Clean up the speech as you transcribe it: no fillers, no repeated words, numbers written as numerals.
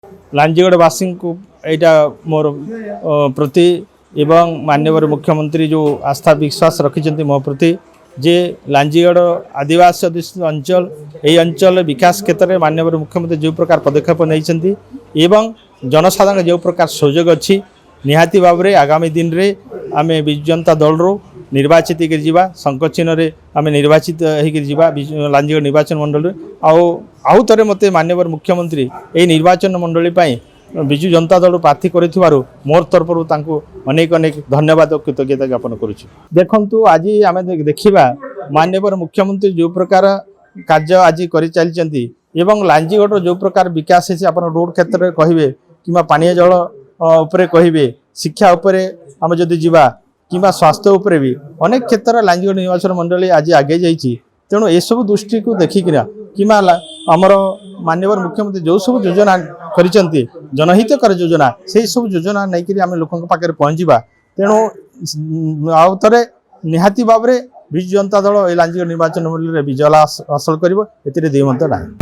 लांजीगढ़वासी को यहाँ मोर प्रति एवं माननीय मुख्यमंत्री जो आस्था विश्वास रखिंट मो प्रति जे लांजीगढ़ आदिवासी अधिष्ठित अंचल यही अंचल विकास क्षेत्र में माननीय मुख्यमंत्री जो प्रकार पदक्षेप नहीं एवं जनसाधारण जो प्रकार सुजोग अच्छी निहाती भाव में आगामी दिन में आम विजु जनता दल रू निर्वाचित होगा संकोचिन आम निर्वाचित होगा लांजीगढ़ निर्वाचन मंडल आउ थे मत माननीय मुख्यमंत्री यही निर्वाचन मंडली विजु जनता दल प्रार्थी कर मोर तरफ अनेक अनेक धन्यवाद और कृतज्ञता ज्ञापन करुच्छे। देखु आज आम देखा माननीय मुख्यमंत्री जो प्रकार कार्य आज कर चलती लांजीगढ़ जो प्रकार विकास है आप रोड क्षेत्र में कहे कि पानी जल उपरे कहे शिक्षा उपरे आम जदि जीवा कि स्वास्थ्य उपरे भी अनेक क्षेत्र लांजीगढ़ निर्वाचन मंडली आज आगे जाइए तेणु ये सब दृष्टि को देखिकिना कि आमर माननीय मुख्यमंत्री जो सब योजना कर जनहितकर योजना से सब योजना नहीं आम लोकों पाखे पहुँचा तेणु आउ थे निहाती भाव में विजु जनता दल लांजीगढ़ निर्वाचन मंडल विजय हासिल कर द्विमत ना।